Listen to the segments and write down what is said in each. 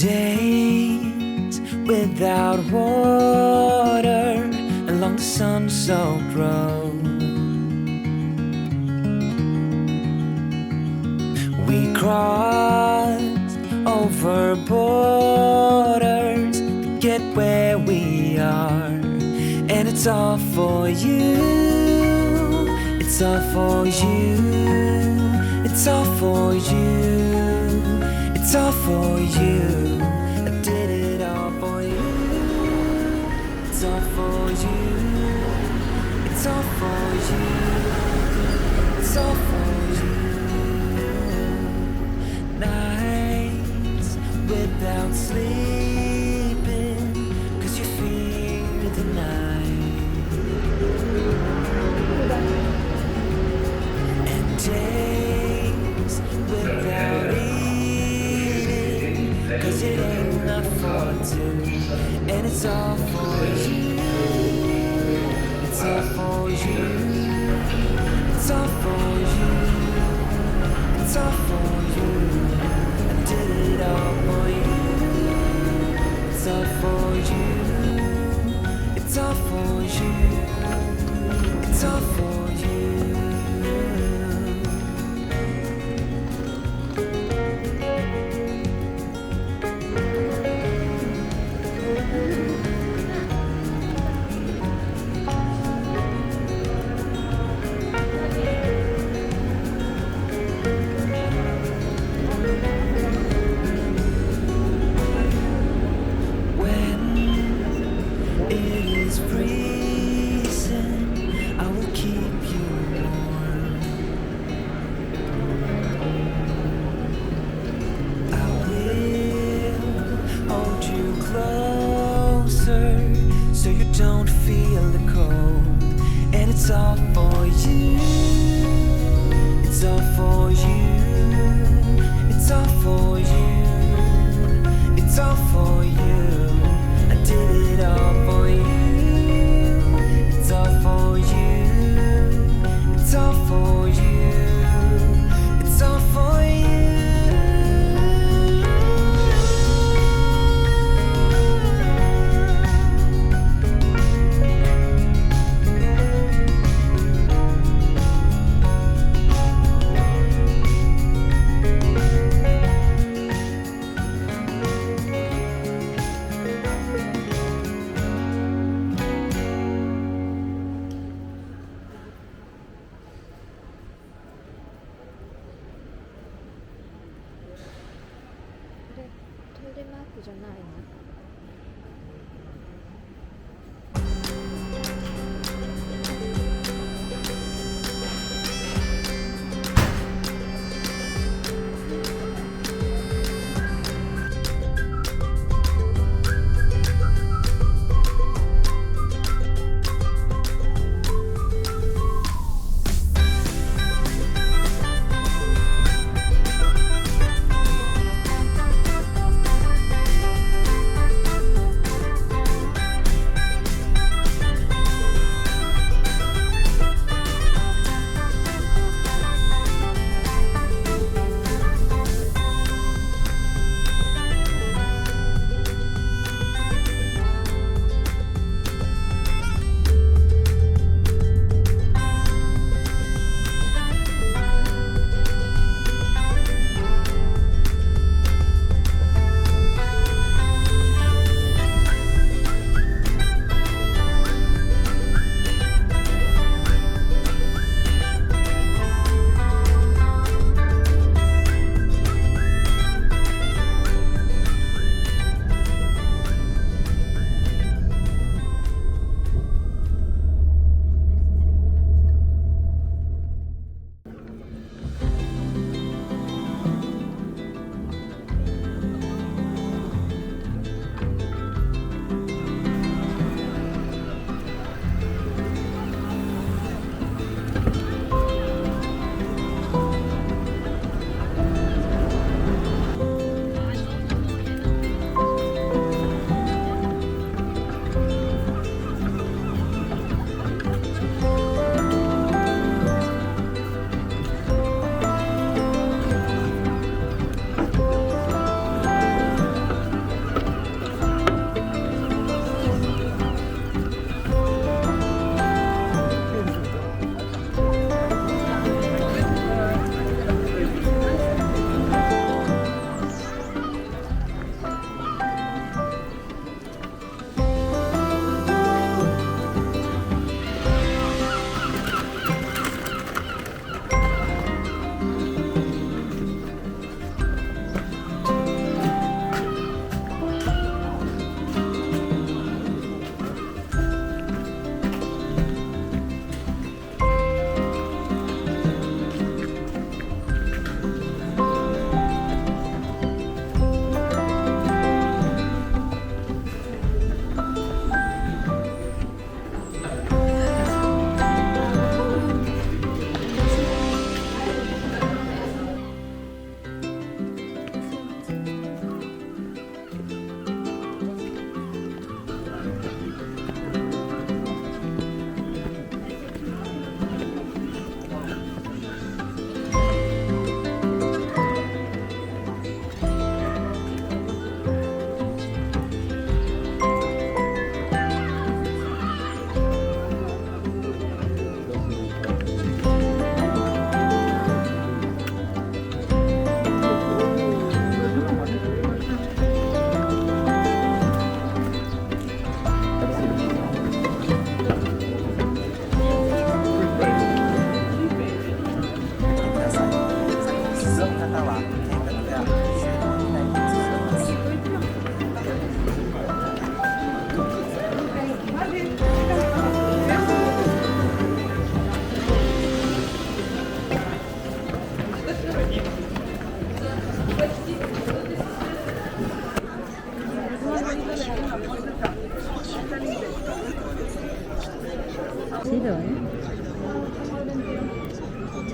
Days without water along the sun-soaked road. We crossed over borders to get where we are, and it's all for you. It's all for you. It's all for you. It's all for you. I did it all for you. It's all for you. It's all for you. It's all for you. Nights without sleeping 'cause you fear the night. And days without eating 'cause it ain't enough for two. And it's all for you. It's all for you. It's all for you. It's all for you. I did it all for you. It's all for you. It's all for you. It's all for you. It is freezing, I will keep you warm. I will hold you closer so you don't feel the cold. And it's all for you. It's all for you. It's all for you. It's all for you. I did it all for you. It's all for you. It's all for you. It's all for you.トイレマークじゃないの？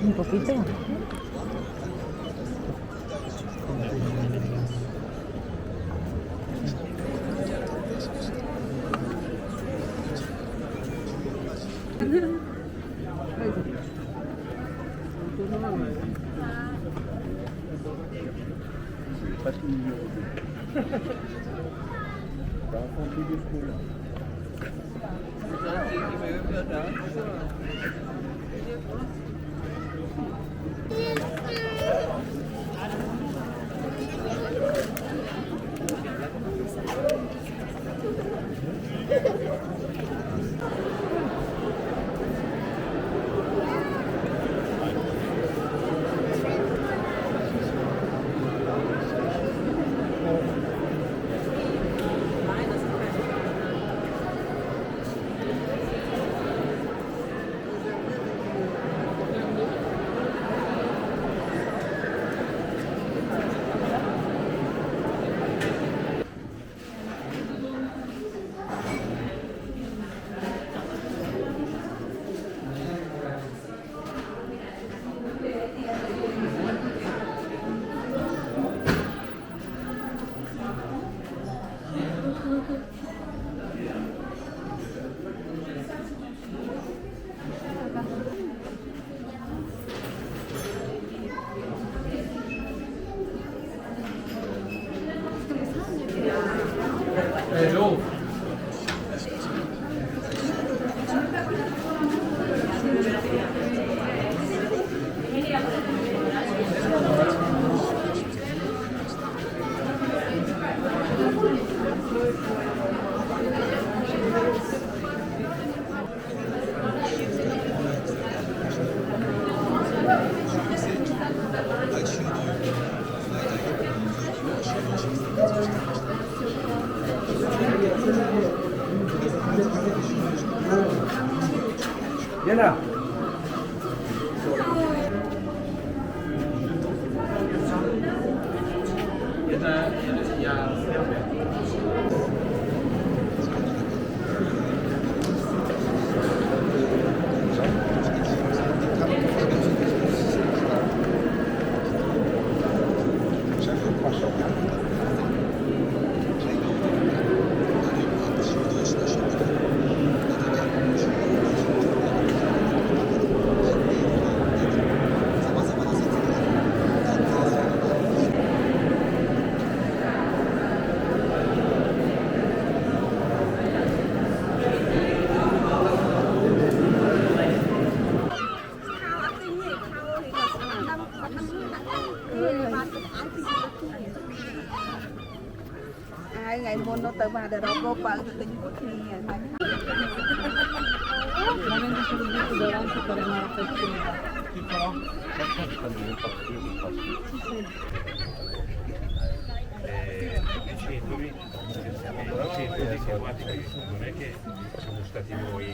Un poquito. Gel. Ai ngày muôn nó tới bà để đó cô bà tự tính có khi ngày mai. Non è che siamo stati noi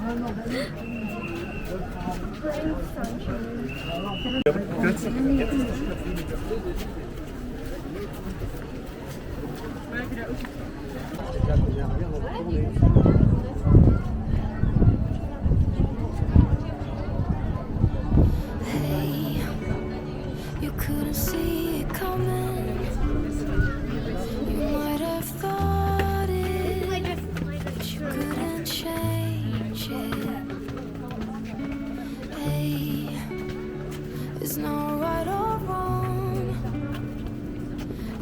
Hey, you couldn't see it coming. You might have thought it, but you couldn't change it. Hey, it's not right or wrong.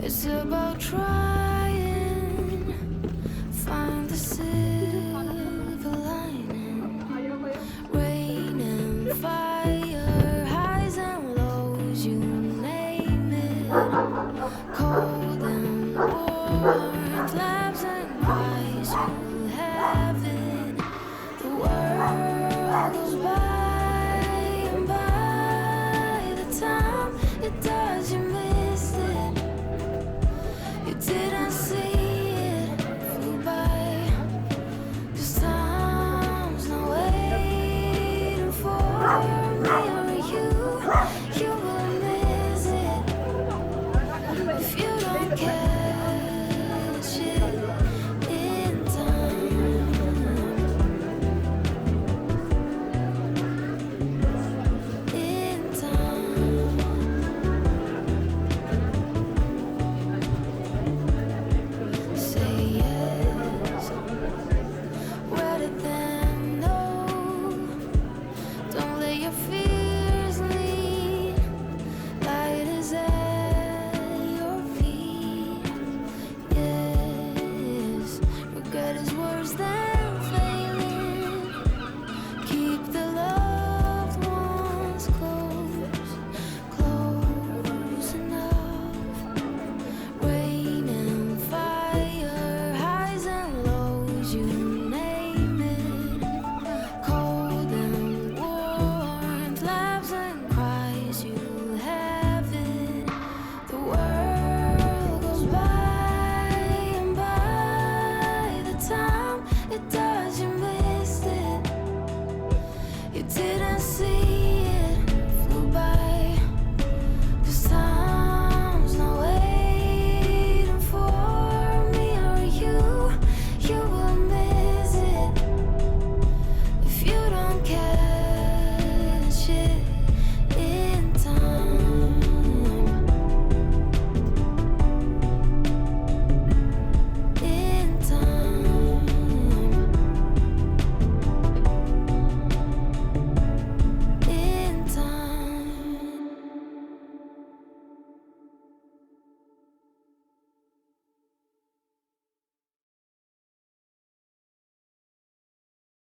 It's about trying, find the silver lining. Rain and fire, highs and lows, you name it. Cold and warm, laughs and cries, you have it. The world goes